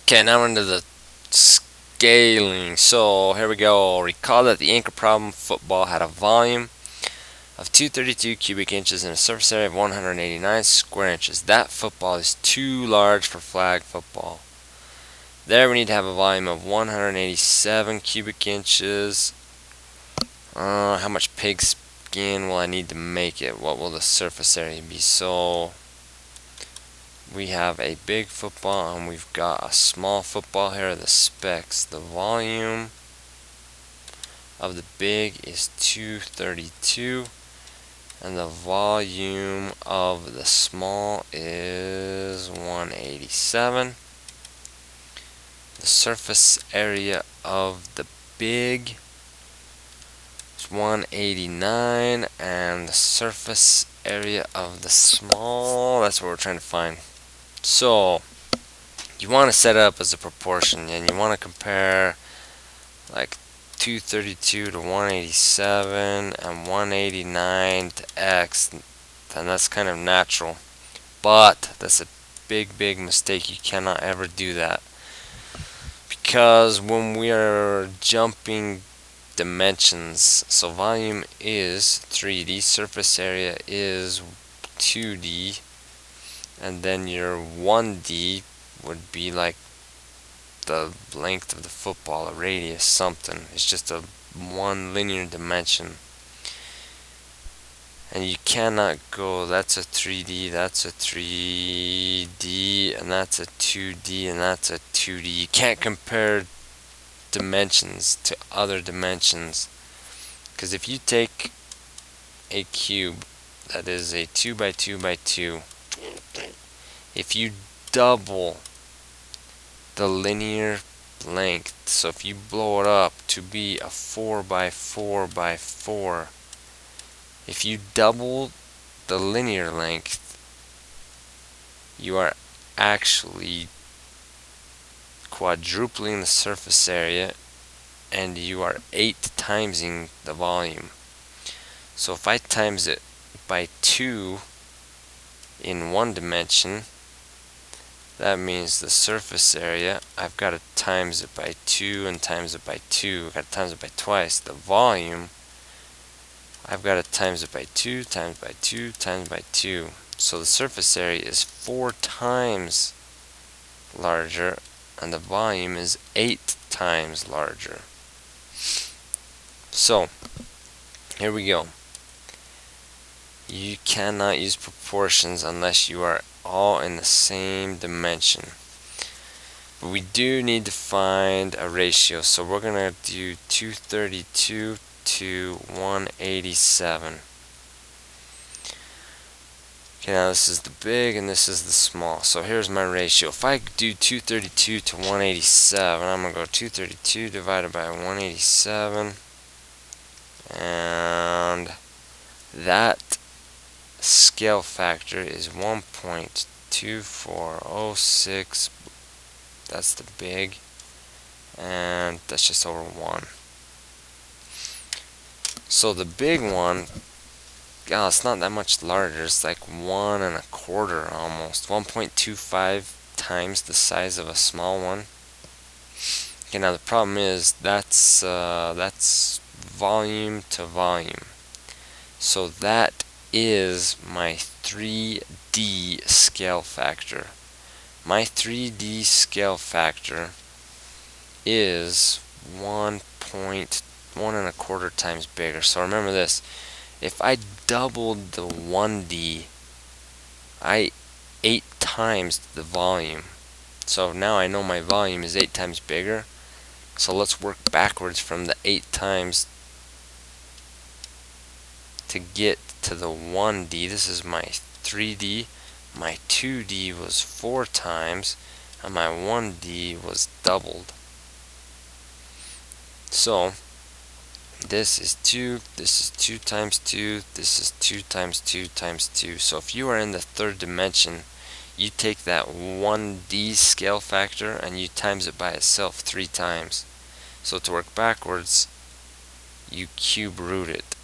Okay, now we're into the scaling. So here we go. Recall that the anchor problem football had a volume of 232 cubic inches and a surface area of 189 square inches. That football is too large for flag football. There we need to have a volume of 187 cubic inches. How much pig skin will I need to make it? What will the surface area be? So we have a big football and we've got a small football. Here are the specs. The volume of the big is 232 and the volume of the small is 187. The surface area of the big is 189 and the surface area of the small, that's what we're trying to find. So you want to set it up as a proportion and you want to compare like 232 to 187 and 189 to x, then that's kind of natural. But that's a big mistake. You cannot ever do that, because when we are jumping dimensions, so volume is 3D, surface area is 2D, and then your 1D would be like the length of the football, a radius, something. It's just a one linear dimension. And you cannot go, that's a 3D, that's a 3D, and that's a 2D, and that's a 2D. You can't compare dimensions to other dimensions. Because if you take a cube that is a 2 by 2 by 2, if you double the linear length, so if you blow it up to be a 4 by 4 by 4, if you double the linear length, you are actually quadrupling the surface area and you are 8 timesing the volume. So if I times it by 2 in one dimension, that means the surface area, I've got to times it by 2 and times it by 2. I've got to times it by twice. The volume, I've got to times it by 2, times by 2, times by 2. So the surface area is 4 times larger and the volume is 8 times larger. So, here we go. You cannot use proportions unless you are all in the same dimension. But we do need to find a ratio, so we're going to do 232 to 187. Okay, now this is the big and this is the small. So here's my ratio. If I do 232 to 187, I'm going to go 232 divided by 187. And that scale factor is 1.2406. That's the big. And that's just over 1. So the big one, yeah, it's not that much larger. It's like 1 1/4 almost. 1.25 times the size of a small one. Okay, now the problem is that's volume to volume. So that is my 3D scale factor. My 3D scale factor is 1.1 1/4 times bigger. So remember this. If I doubled the 1D, I 8 times the volume. So now I know my volume is 8 times bigger. So let's work backwards from the 8 times to get to the 1D. This is my 3D. My 2D was 4 times, and my 1D was doubled. So this is 2, this is 2 times 2, this is 2 times 2 times 2. So if you are in the third dimension, you take that 1D scale factor and you times it by itself 3 times. So to work backwards, you cube root it.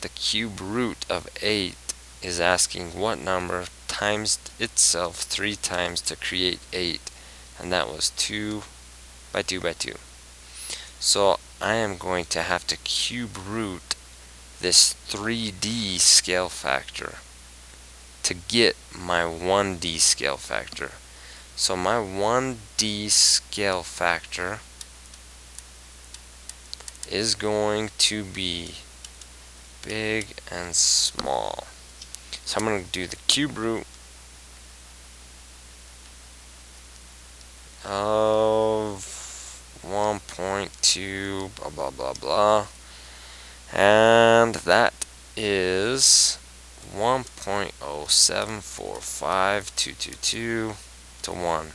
The cube root of 8 is asking what number times itself 3 times to create 8. and that was 2 by 2 by 2. So I am going to have to cube root this 3D scale factor to get my 1D scale factor. So my 1D scale factor is going to be big and small. So I'm going to do the cube root of 1.2 blah blah blah blah, and that is 1.0745222 to 1.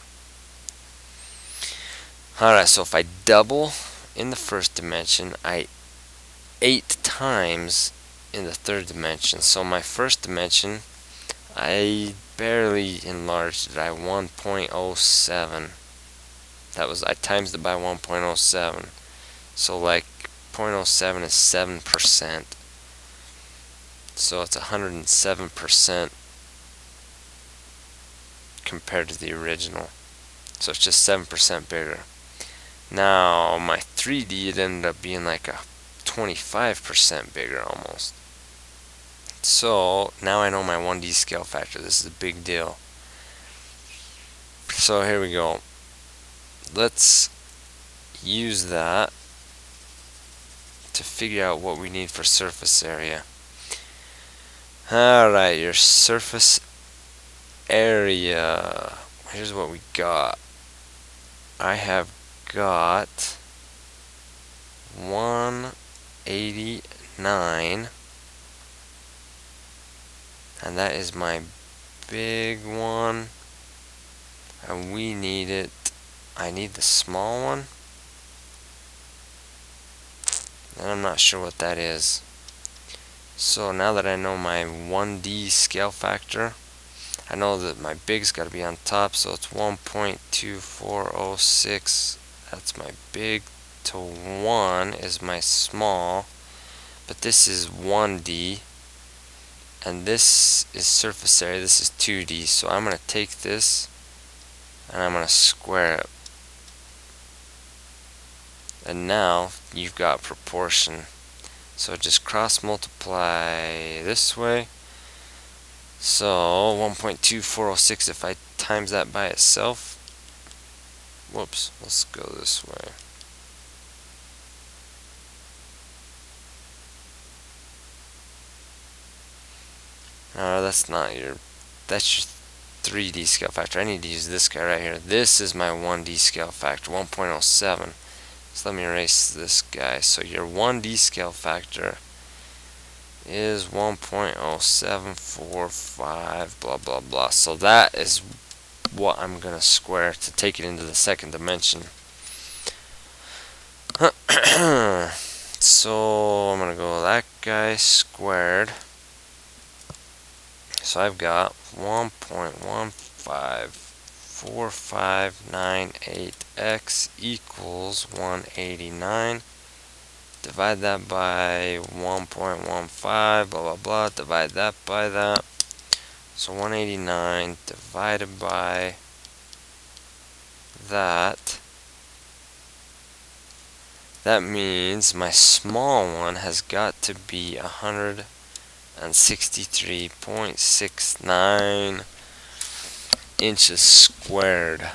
Alright, so if I double in the first dimension, I 8 times in the third dimension. So my first dimension, I barely enlarged it. I 1.07. That was, I times it by 1.07. So like 0.07 is 7%. So it's 107% compared to the original. So it's just 7% bigger. Now my 3D, it ended up being like a 25% bigger almost. So now I know my 1D scale factor. This is a big deal. So here we go. Let's use that to figure out what we need for surface area. Alright, your surface area. Here's what we got. I have got 189, and that is my big one, and we need it. I need the small one, and I'm not sure what that is. So now that I know my 1D scale factor, I know that my big's got to be on top, so it's 1.2406. That's my big, to 1 is my small, but this is 1D, and this is surface area. This is 2D, so I'm going to take this and I'm going to square it. And now you've got proportion. So just cross multiply this way. So 1.2406, if I times that by itself, whoops, let's go this way. That's not your, that's your 3D scale factor. I need to use this guy right here. This is my 1D scale factor, 1.07. So let me erase this guy. So your 1D scale factor is 1.0745 blah blah blah. So that is what I'm gonna square to take it into the second dimension. So I'm gonna go that guy squared. So I've got 1.154598x equals 189. Divide that by 1.15, blah blah blah, divide that by that. So 189 divided by that. That means my small one has got to be 163.69 inches squared.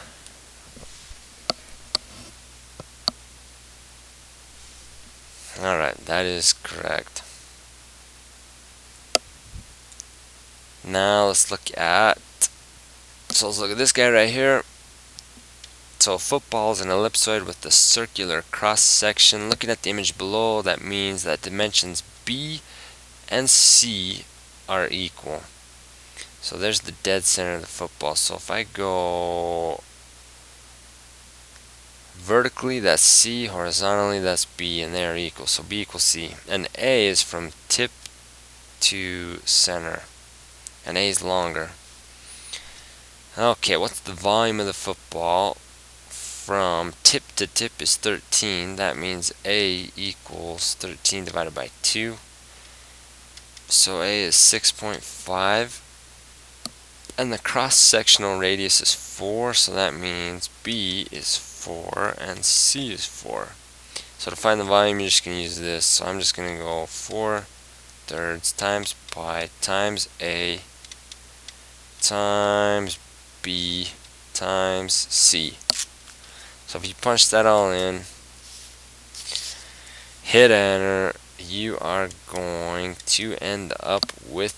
Alright, that is correct. Now let's look at, so let's look at this guy right here. So football is an ellipsoid with the circular cross section. Looking at the image below, that means that dimensions B and C are equal. So there's the dead center of the football. So if I go vertically, that's C, horizontally, that's B, and they're equal. So B equals C. And A is from tip to center. And A is longer. Okay, what's the volume of the football? From tip to tip is 13. That means A equals 13 divided by 2. So A is 6.5. And the cross-sectional radius is 4, so that means B is 4 and C is 4. So to find the volume, you're just going to use this. So I'm just going to go 4/3 times pi times A times B times C. So if you punch that all in, hit enter, you are going to end up with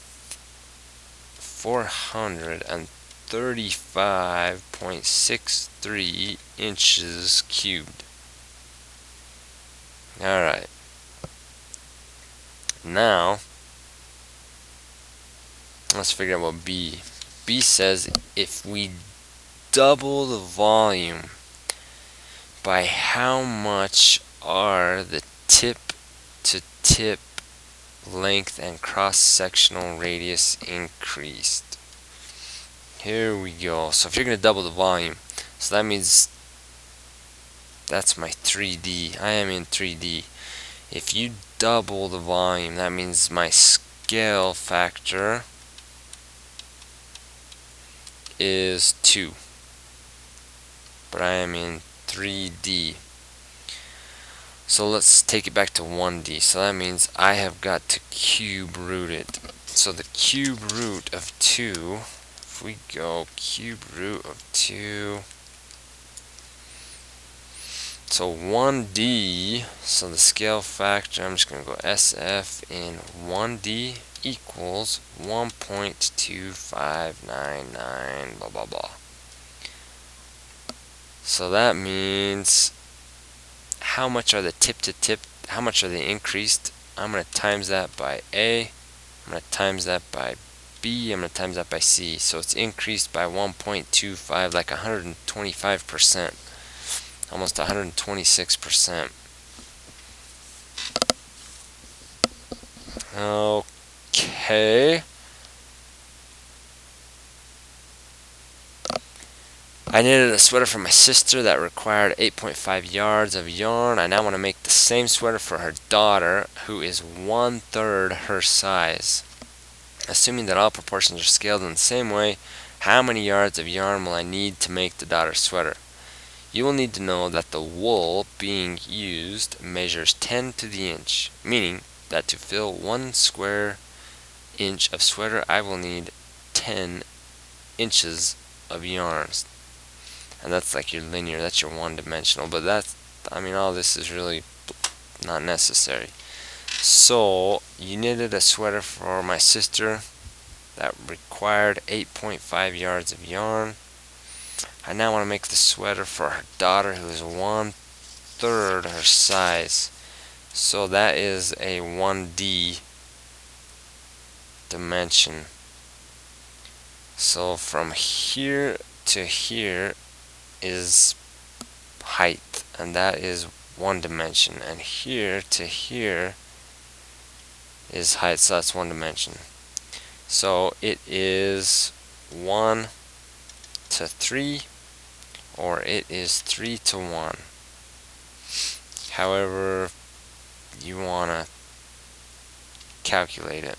435.63 inches cubed. Alright. Now, let's figure out what B. B says if we double the volume, by how much are the tip to tip length and cross-sectional radius increased? Here we go. So if you're going to double the volume, so that means that's my 3D. I am in 3D. If you double the volume, that means my scale factor is 2. But I am in 3D. So let's take it back to 1D. So that means I have got to cube root it. So the cube root of 2, if we go cube root of 2, so 1D, so the scale factor, I'm just going to go SF in 1D equals 1.2599, blah, blah, blah. So that means how much are the tip to tip, how much are they increased? I'm going to times that by A, I'm going to times that by B, I'm going to times that by C. So it's increased by 1.25, like 125%. Almost 126%. Okay. I knitted a sweater for my sister that required 8.5 yards of yarn. I now want to make the same sweater for her daughter, who is 1/3 her size. Assuming that all proportions are scaled in the same way, how many yards of yarn will I need to make the daughter's sweater? You will need to know that the wool being used measures 10 to the inch, meaning that to fill 1 square inch of sweater, I will need 10 inches of yarns. And that's like your linear, that's your one-dimensional, but that's, I mean, all this is really not necessary. So, you knitted a sweater for my sister that required 8.5 yards of yarn. I now want to make the sweater for her daughter, who is 1/3 her size. So that is a 1D dimension. So from here to here is height, and that is 1 dimension. And here to here is height, so that's 1 dimension. So it is 1 to 3, or it is 3 to 1. However you want to calculate it.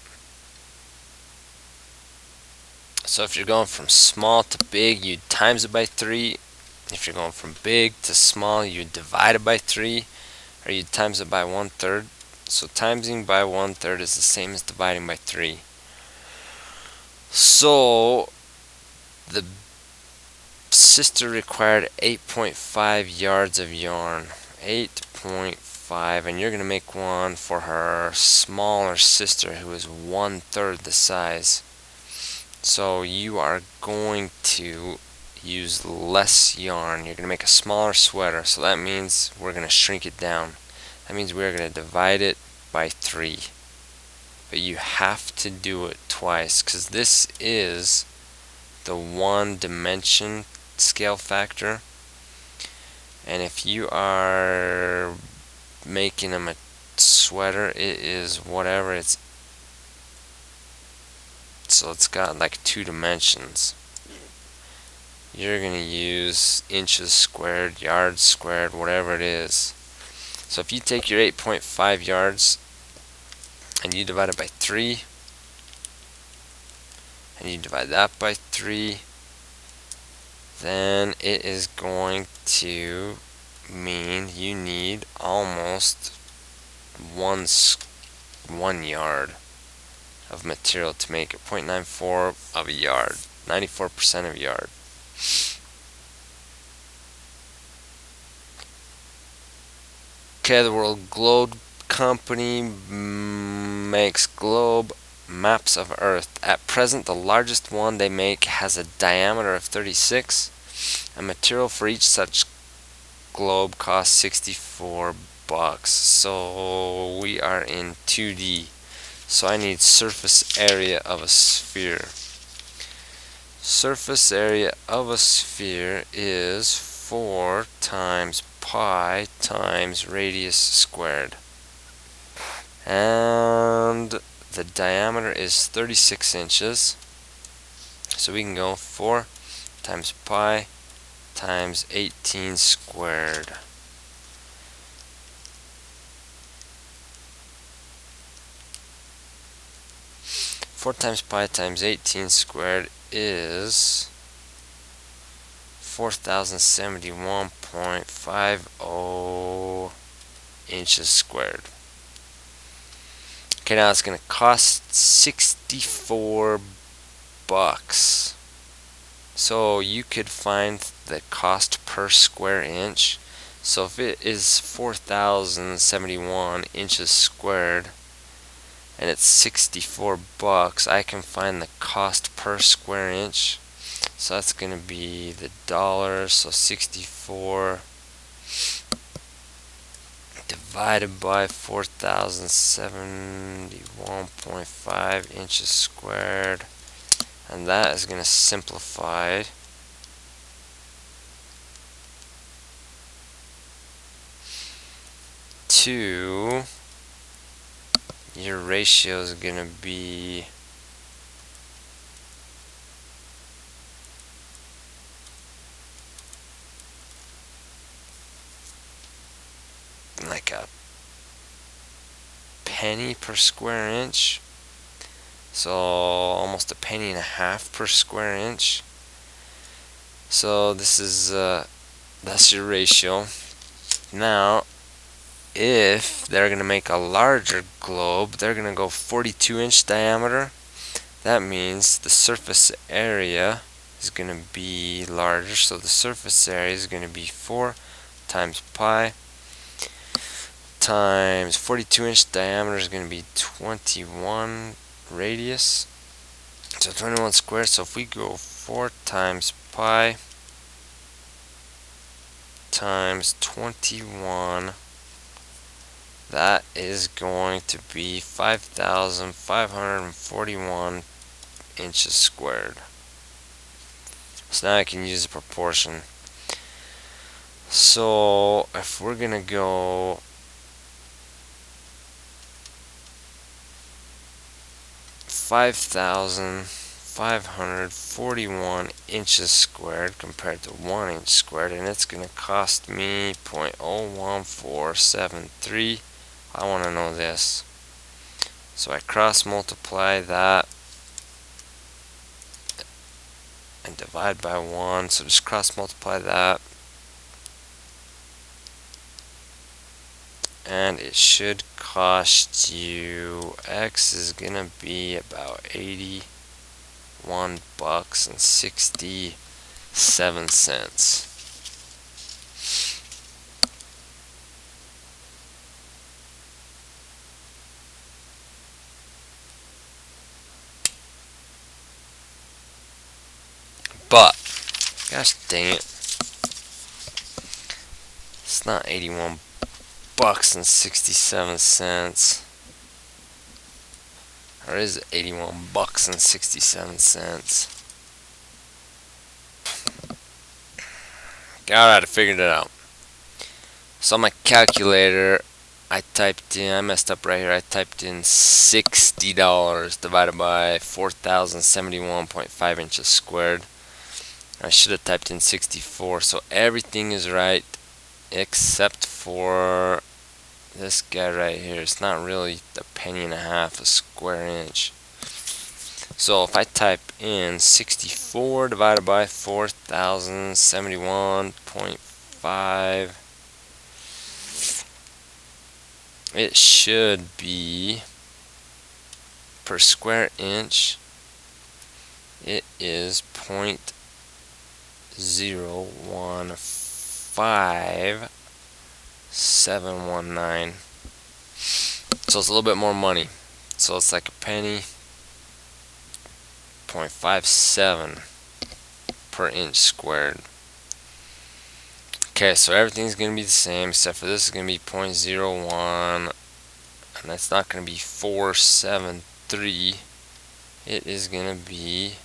So if you're going from small to big, you times it by 3. If you're going from big to small, you divide it by 3, or you times it by 1/3. So timesing by 1/3 is the same as dividing by 3. So the sister required 8.5 yards of yarn. 8.5, and you're going to make one for her smaller sister, who is 1/3 the size. So you are going to use less yarn. You're going to make a smaller sweater, so that means we're going to shrink it down. That means we're going to divide it by 3. But you have to do it twice, because this is the 1 dimension scale factor. And if you are making them a sweater, it is whatever it's, so it's got like 2 dimensions. You're going to use inches squared, yards squared, whatever it is. So if you take your 8.5 yards and you divide it by 3, and you divide that by 3, then it is going to mean you need almost 1 yard of material to make it. 0.94 of a yard, 94% of a yard. Okay, the World Globe Company makes globe maps of Earth. At present, the largest one they make has a diameter of 36. A material for each such globe costs 64 bucks. So we are in 2D. So I need surface area of a sphere. Surface area of a sphere is 4 times pi times radius squared. And the diameter is 36 inches. So we can go 4 times pi times 18 squared. Four times pi times 18 squared is 4,071.50 inches squared. Okay, now it's going to cost 64 bucks. So you could find the cost per square inch. So if it is 4,071 inches squared and it's 64 bucks, I can find the cost per square inch. So that's going to be the dollars. So 64 divided by 4,071.5 inches squared, and that is going to simplify to, your ratio is going to be like a penny per square inch. So almost a penny and a half per square inch. So this is that's your ratio. Now if they're going to make a larger globe, they're going to go 42-inch diameter. That means the surface area is going to be larger. So the surface area is going to be 4 times pi times 42-inch diameter is going to be 21 radius. So 21 squared. So if we go 4 times pi times 21, that is going to be 5,541 inches squared. So now I can use a proportion. So if we're going to go 5,541 inches squared compared to 1 inch squared, and it's going to cost me 0.01473. I want to know this. So I cross multiply that and divide by 1. So just cross multiply that, and it should cost you, X is going to be about 81 bucks and 67 cents. But gosh dang it, it's not 81 bucks and 67 cents. Or is it 81 bucks and 67 cents? God, I figured it out. So on my calculator, I messed up right here. I typed in $60 divided by 4,071.5 inches squared. I should have typed in 64. So everything is right except for this guy right here. It's not really a penny and a half a square inch. So if I type in 64 divided by 4071.5, it should be per square inch, it is 0.015719. So it's a little bit more money. So it's like a penny, 0.57 per inch squared. Okay, so everything's going to be the same except for this is going to be 0.01, and that's not going to be 473. It is going to be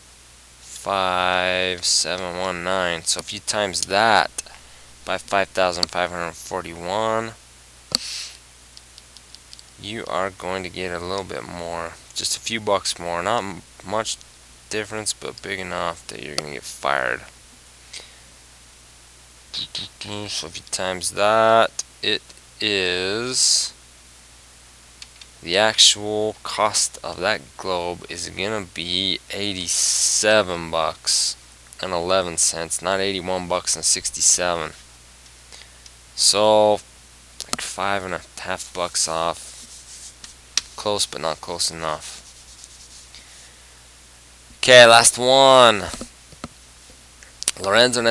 5719. So if you times that by 5,541, you are going to get a little bit more, just a few bucks more. Not much difference, but big enough that you're going to get fired. So if you times that, it is the actual cost of that globe is gonna be 87 bucks and 11 cents, not 81 bucks and 67. So like 5.5 bucks off. Close but not close enough. Okay, last one. Lorenzo and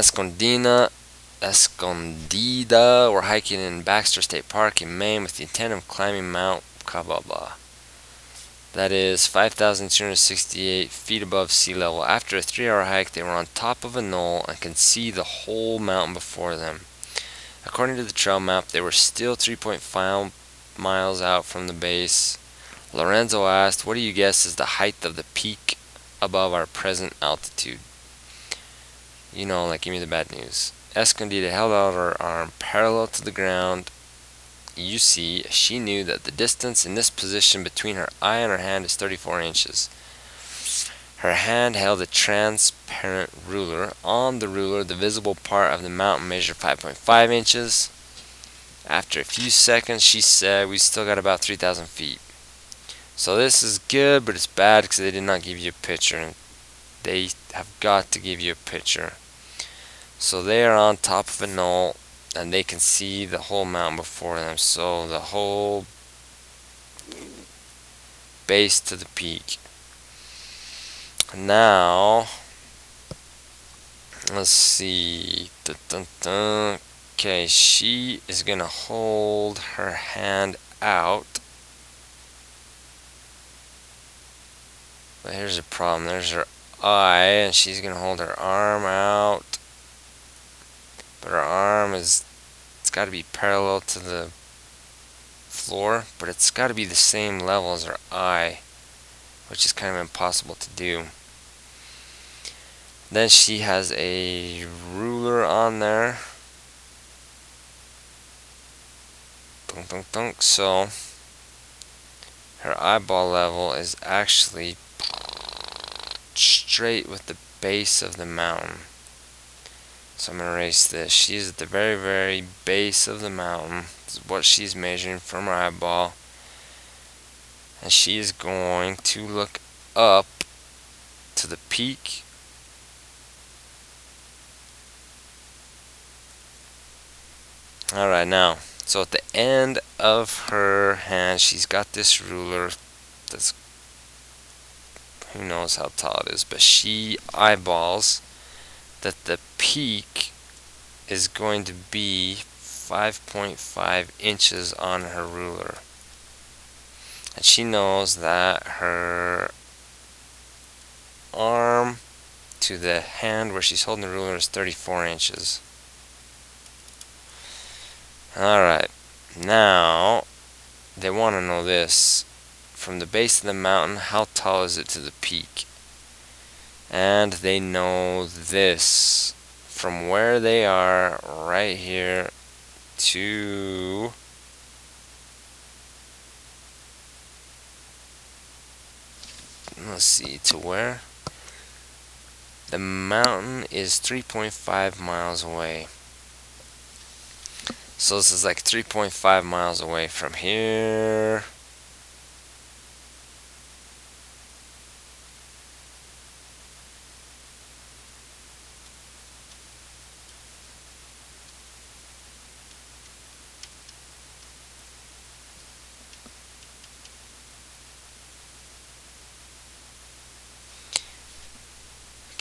Escondida were hiking in Baxter State Park in Maine with the intent of climbing Mount Cababa. That is 5,268 feet above sea level. After a 3-hour hike, they were on top of a knoll and could see the whole mountain before them. According to the trail map, they were still 3.5 miles out from the base. Lorenzo asked, "What do you guess is the height of the peak above our present altitude?" You know, like, give me the bad news. Escondida held out her arm parallel to the ground. You see, she knew that the distance in this position between her eye and her hand is 34 inches. Her hand held a transparent ruler. On the ruler, the visible part of the mountain measured 5.5 inches. After a few seconds, she said, "We still got about 3,000 feet. So this is good, but it's bad because they did not give you a picture. And they have got to give you a picture. So they are on top of a knoll, and they can see the whole mountain before them. So the whole base to the peak. Now, let's see. Dun, dun, dun. Okay, she is going to hold her hand out. But here's the problem. There's her eye, and she's going to hold her arm out. But her arm is, it's got to be parallel to the floor, but it's got to be the same level as her eye, which is kind of impossible to do. Then she has a ruler on there. Dunk, dunk, dunk. So her eyeball level is actually straight with the base of the mountain. So I'm going to erase this. She's at the very, very base of the mountain. This is what she's measuring from her eyeball. And she is going to look up to the peak. Alright, now, so at the end of her hand, she's got this ruler that's, who knows how tall it is, but she eyeballs that the peak is going to be 5.5 inches on her ruler. And she knows that her arm to the hand where she's holding the ruler is 34 inches. Alright, now they want to know this. From the base of the mountain, how tall is it to the peak? And they know this. From where they are right here to let's see, to where? The mountain is 3.5 miles away. So this is like 3.5 miles away from here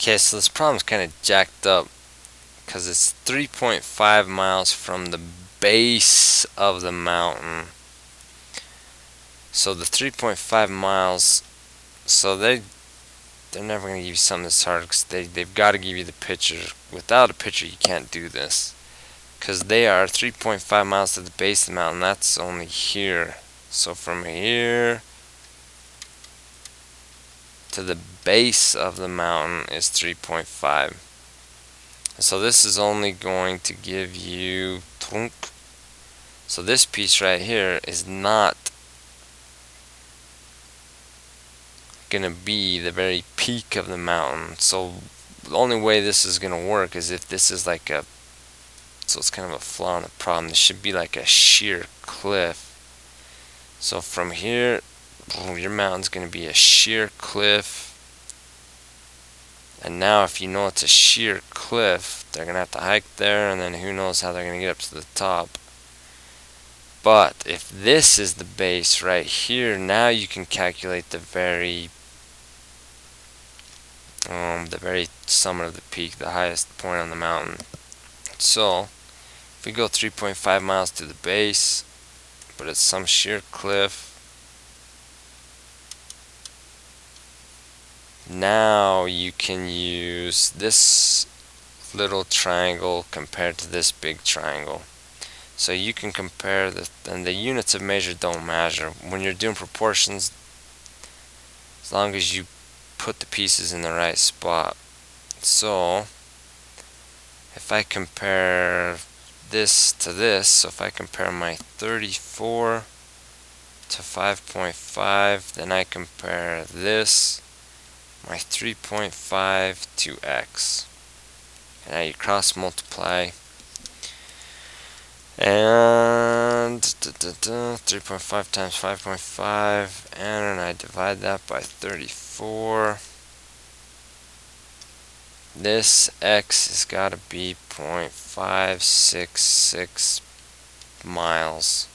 Okay, so this problem's kind of jacked up because it's 3.5 miles from the base of the mountain. So the 3.5 miles, so they're never going to give you something this hard because they've got to give you the picture. Without a picture, you can't do this. Because they are 3.5 miles to the base of the mountain. That's only here. So from here to the base of the mountain is 3.5. So this is only going to give you tunk. So this piece right here is not gonna be the very peak of the mountain. So the only way this is gonna work is if this is like a, so it's kind of a flaw in the problem. This should be like a sheer cliff. So from here, your mountain's gonna be a sheer cliff. And now if you know it's a sheer cliff, they're going to have to hike there, and then who knows how they're going to get up to the top. But if this is the base right here, now you can calculate the very summit of the peak, the highest point on the mountain. So if we go 3.5 miles to the base, but it's some sheer cliff, now you can use this little triangle compared to this big triangle. So you can compare and the units of measure don't matter. When you're doing proportions, as long as you put the pieces in the right spot. So if I compare this to this, so if I compare my 34 to 5.5, then I compare this, my 3.5 to x. And now you cross multiply, and 3.5 times 5.5, and I divide that by 34. This x has got to be 0.566 miles,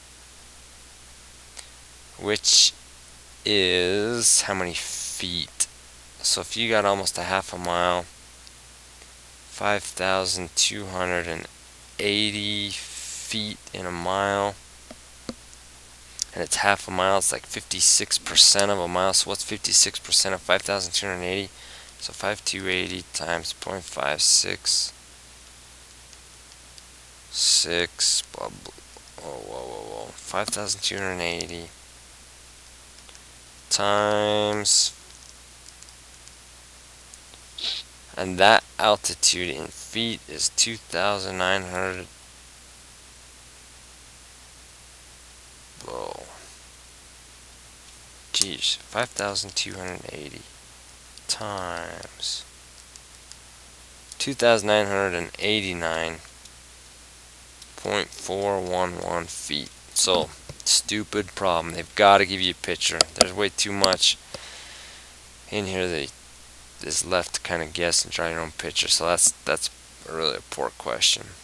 which is how many feet? So if you got almost a half a mile, 5,280 feet in a mile, and it's half a mile, it's like 56% of a mile. So what's 56% of 5,280? So 5,280 times 0.566, whoa, 5,280 times, and that altitude in feet is 2,900. Whoa. Geez, 5,280 times 2,989.411 feet. So, stupid problem. They've got to give you a picture. There's way too much in here that is left to kind of guess and try your own picture. So that's really a poor question.